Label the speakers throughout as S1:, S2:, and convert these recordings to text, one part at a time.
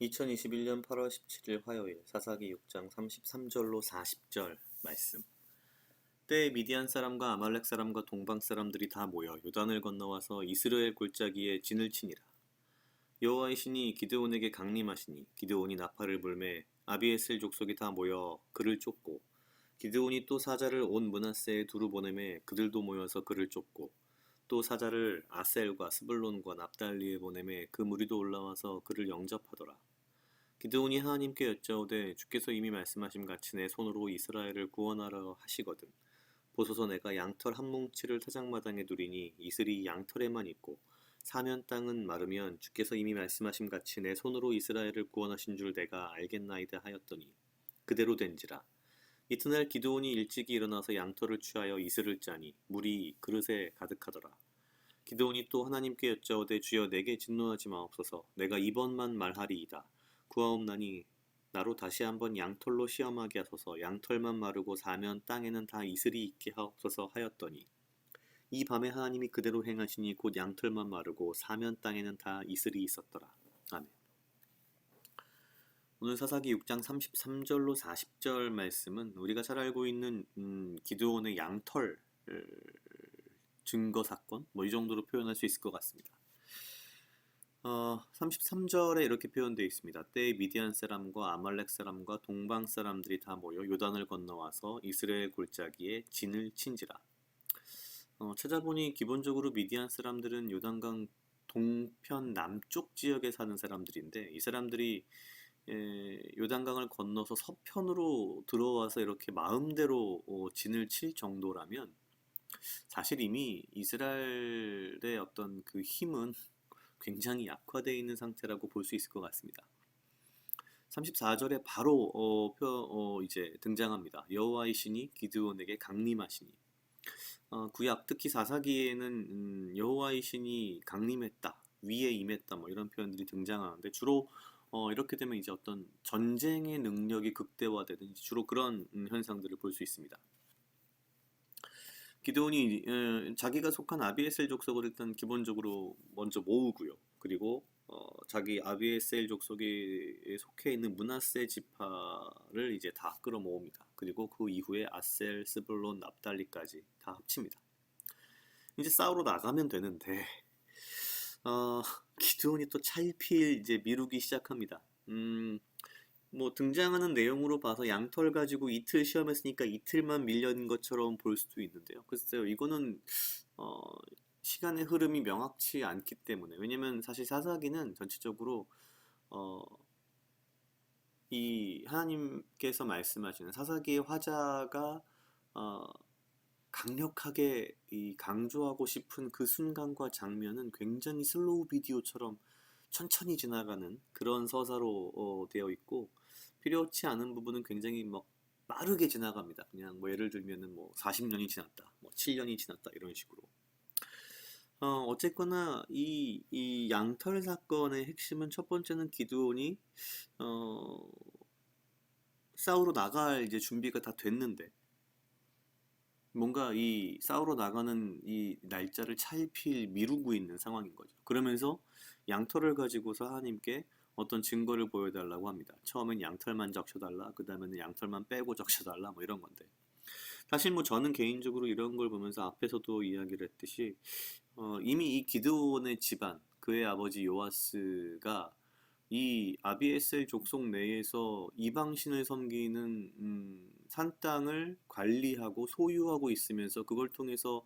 S1: 2021년 8월 17일 화요일 사사기 6장 33절로 40절 말씀. 때에 미디안 사람과 아말렉 사람과 동방 사람들이 다 모여 요단을 건너와서 이스라엘 골짜기에 진을 치니라. 여호와의 신이 기드온에게 강림하시니 기드온이 나팔을 불매 아비에셀 족속이 다 모여 그를 쫓고 기드온이 또 사자를 온 므낫세에 두루 보내매 그들도 모여서 그를 쫓고 또 사자를 아셀과 스불론과 납달리에 보내매 그 무리도 올라와서 그를 영접하더라. 기드온이 하나님께 여짜오되 주께서 이미 말씀하신 같이 내 손으로 이스라엘을 구원하려 하시거든 보소서 내가 양털 한 뭉치를 타작마당에 두리니 이슬이 양털에만 있고 사면 땅은 마르면 주께서 이미 말씀하신 같이 내 손으로 이스라엘을 구원하신 줄 내가 알겠나이다 하였더니 그대로 된지라. 이튿날 기드온이 일찍이 일어나서 양털을 취하여 이슬을 짜니 물이 그릇에 가득하더라. 기드온이 또 하나님께 여짜오되 주여 내게 진노하지 마옵소서 내가 이번만 말하리이다. 구하옵나니 나로 다시 한번 양털로 시험하게 하소서 양털만 마르고 사면 땅에는 다 이슬이 있게 하옵소서 하였더니 이 밤에 하나님이 그대로 행하시니 곧 양털만 마르고 사면 땅에는 다 이슬이 있었더라. 아멘. 오늘 사사기 6장 33절로 40절 말씀은 우리가 잘 알고 있는 기드온의 양털 증거 사건 이 정도로 표현할 수 있을 것 같습니다. 33절에 이렇게 표현되어 있습니다. 때에 미디안 사람과 아말렉 사람과 동방 사람들이 다 모여 요단을 건너와서 이스라엘 골짜기에 진을 친지라. 찾아보니 기본적으로 미디안 사람들은 요단강 동편 남쪽 지역에 사는 사람들인데 이 사람들이 요단강을 건너서 서편으로 들어와서 이렇게 마음대로 진을 칠 정도라면 사실 이미 이스라엘의 어떤 그 힘은 굉장히 약화되어 있는 상태라고 볼 수 있을 것 같습니다. 34절에 바로 이제 등장합니다. 여호와의 신이 기드온에게 강림하시니. 구약 특히 사사기에는 여호와의 신이 강림했다, 위에 임했다 이런 표현들이 등장하는데 주로 이렇게 되면 이제 어떤 전쟁의 능력이 극대화되는 주로 그런 현상들을 볼 수 있습니다. 기드온이 자기가 속한 아비에셀 족속을 일단 기본적으로 먼저 모으고요. 그리고 자기 아비에셀 족속에 속해 있는 므낫세 지파를 이제 다 끌어모읍니다. 그리고 그 이후에 아셀, 스불론, 납달리까지 다 합칩니다. 이제 싸우러 나가면 되는데 기드온이 또 차일피일 이제 미루기 시작합니다. 등장하는 내용으로 봐서 양털 가지고 이틀 시험했으니까 이틀만 밀린 것처럼 볼 수도 있는데요. 글쎄요, 이거는 시간의 흐름이 명확치 않기 때문에, 왜냐면 사실 사사기는 전체적으로 이 하나님께서 말씀하시는 사사기의 화자가 강력하게 이 강조하고 싶은 그 순간과 장면은 굉장히 슬로우 비디오처럼 천천히 지나가는 그런 서사로 되어 있고 필요치 않은 부분은 굉장히 빠르게 지나갑니다. 그냥 예를 들면은 40년이 지났다, 7년이 지났다 이런 식으로. 어쨌거나 이 양털 사건의 핵심은 첫 번째는 기드온이 싸우러 나갈 이제 준비가 다 됐는데 뭔가 이 싸우러 나가는 이 날짜를 차일피일 미루고 있는 상황인 거죠. 그러면서 양털을 가지고서 하나님께 어떤 증거를 보여달라고 합니다. 처음엔 양털만 적셔달라, 그 다음에는 양털만 빼고 적셔달라 이런 건데 사실 저는 개인적으로 이런 걸 보면서 앞에서도 이야기를 했듯이 이미 이 기드온의 집안, 그의 아버지 요아스가 이 아비에셀 족속 내에서 이방신을 섬기는 산 땅을 관리하고 소유하고 있으면서 그걸 통해서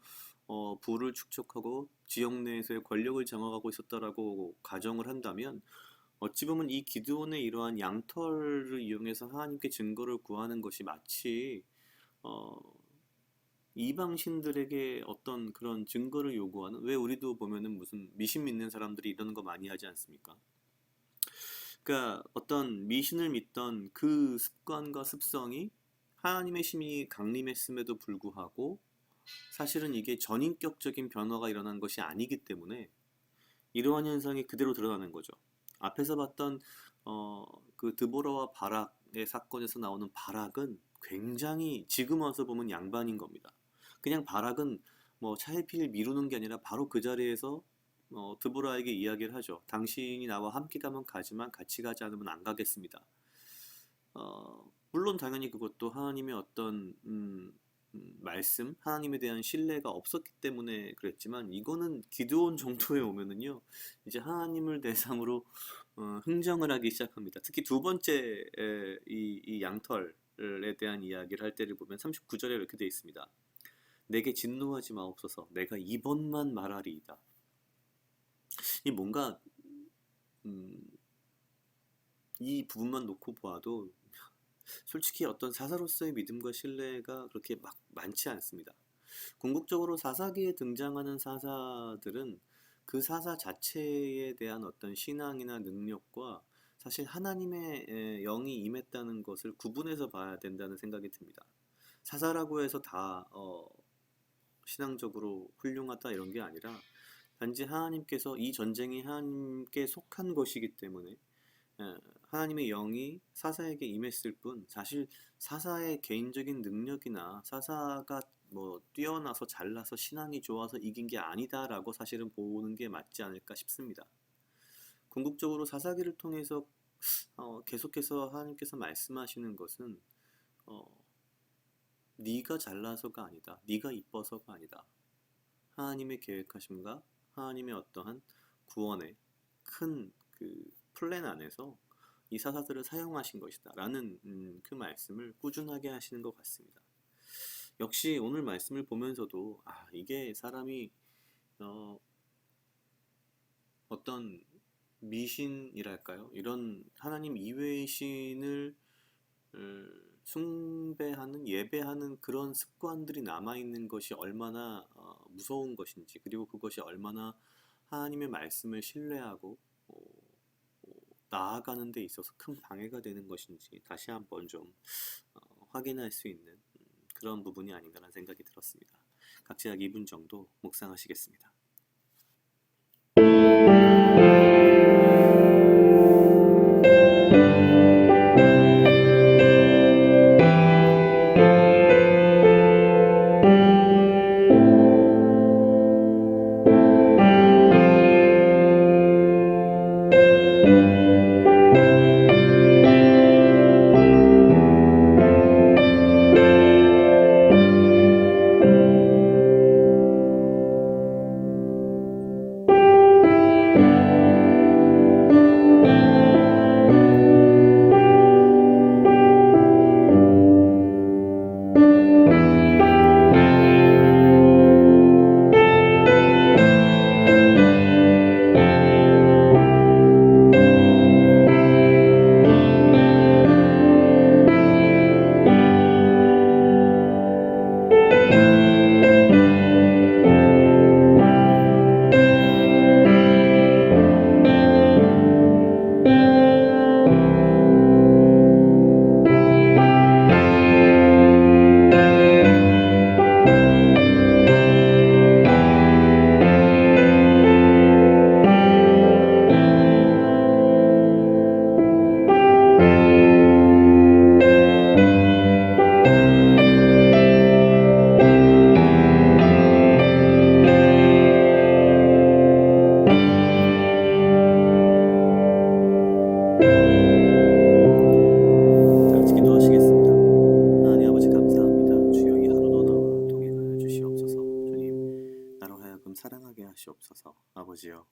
S1: 부를 축적하고 지역 내에서의 권력을 장악하고 있었다라고 가정을 한다면 어찌 보면 이 기드온의 이러한 양털을 이용해서 하나님께 증거를 구하는 것이 마치 이방신들에게 어떤 그런 증거를 요구하는, 왜 우리도 보면은 무슨 미신 믿는 사람들이 이런 거 많이 하지 않습니까? 그러니까 어떤 미신을 믿던 그 습관과 습성이 하나님의 신이 강림했음에도 불구하고 사실은 이게 전인격적인 변화가 일어난 것이 아니기 때문에 이러한 현상이 그대로 드러나는 거죠. 앞에서 봤던 그 드보라와 바락의 사건에서 나오는 바락은 굉장히 지금 와서 보면 양반인 겁니다. 그냥 바락은 차일피일 미루는 게 아니라 바로 그 자리에서 드보라에게 이야기를 하죠. 당신이 나와 함께 가면 가지만 같이 가지 않으면 안 가겠습니다. 물론 당연히 그것도 하나님의 어떤 말씀, 하나님에 대한 신뢰가 없었기 때문에 그랬지만 이거는 기드온 정도에 오면은요, 이제 하나님을 대상으로 흥정을 하기 시작합니다. 특히 두 번째 이 양털에 대한 이야기를 할 때를 보면 39절에 이렇게 되어 있습니다. 내게 진노하지 마옵소서. 내가 이번만 말하리이다. 이 뭔가 이 부분만 놓고 보아도 솔직히 어떤 사사로서의 믿음과 신뢰가 그렇게 막 많지 않습니다. 궁극적으로 사사기에 등장하는 사사들은 그 사사 자체에 대한 어떤 신앙이나 능력과 사실 하나님의 영이 임했다는 것을 구분해서 봐야 된다는 생각이 듭니다. 사사라고 해서 다 신앙적으로 훌륭하다 이런 게 아니라 단지 하나님께서 이 전쟁이 하나님께 속한 것이기 때문에 하나님의 영이 사사에게 임했을 뿐 사실 사사의 개인적인 능력이나 사사가 뭐 뛰어나서 잘나서 신앙이 좋아서 이긴 게 아니다라고 사실은 보는 게 맞지 않을까 싶습니다. 궁극적으로 사사기를 통해서 계속해서 하나님께서 말씀하시는 것은 네가 잘나서가 아니다. 네가 이뻐서가 아니다. 하나님의 계획하심과 하나님의 어떠한 구원의 큰 그 플랜 안에서 이 사사들을 사용하신 것이다 라는 그 말씀을 꾸준하게 하시는 것 같습니다. 역시 오늘 말씀을 보면서도 이게 사람이 어떤 미신이랄까요? 이런 하나님 이외의 신을 숭배하는 예배하는 그런 습관들이 남아있는 것이 얼마나 무서운 것인지, 그리고 그것이 얼마나 하나님의 말씀을 신뢰하고 나아가는 데 있어서 큰 방해가 되는 것인지 다시 한번 좀 확인할 수 있는 그런 부분이 아닌가라는 생각이 들었습니다. 각자 약 2분 정도 묵상하시겠습니다. 사랑하게 하시옵소서. 아버지여,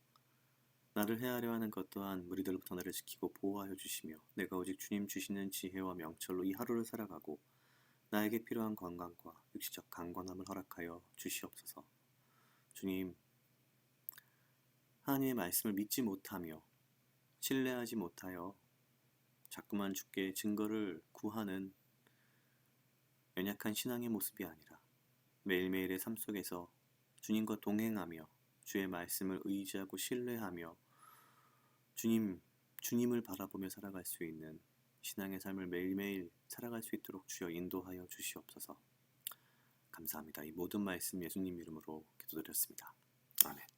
S1: 나를 헤아려 하는 것 또한 무리들로부터 나를 지키고 보호하여 주시며 내가 오직 주님 주시는 지혜와 명철로 이 하루를 살아가고 나에게 필요한 건강과 육시적 강건함을 허락하여 주시옵소서. 주님, 하나님의 말씀을 믿지 못하며 신뢰하지 못하여 자꾸만 주께 증거를 구하는 연약한 신앙의 모습이 아니라 매일매일의 삶 속에서 주님과 동행하며 주의 말씀을 의지하고 신뢰하며 주님을 바라보며 살아갈 수 있는 신앙의 삶을 매일매일 살아갈 수 있도록 주여 인도하여 주시옵소서. 감사합니다. 이 모든 말씀 예수님 이름으로 기도드렸습니다. 아멘.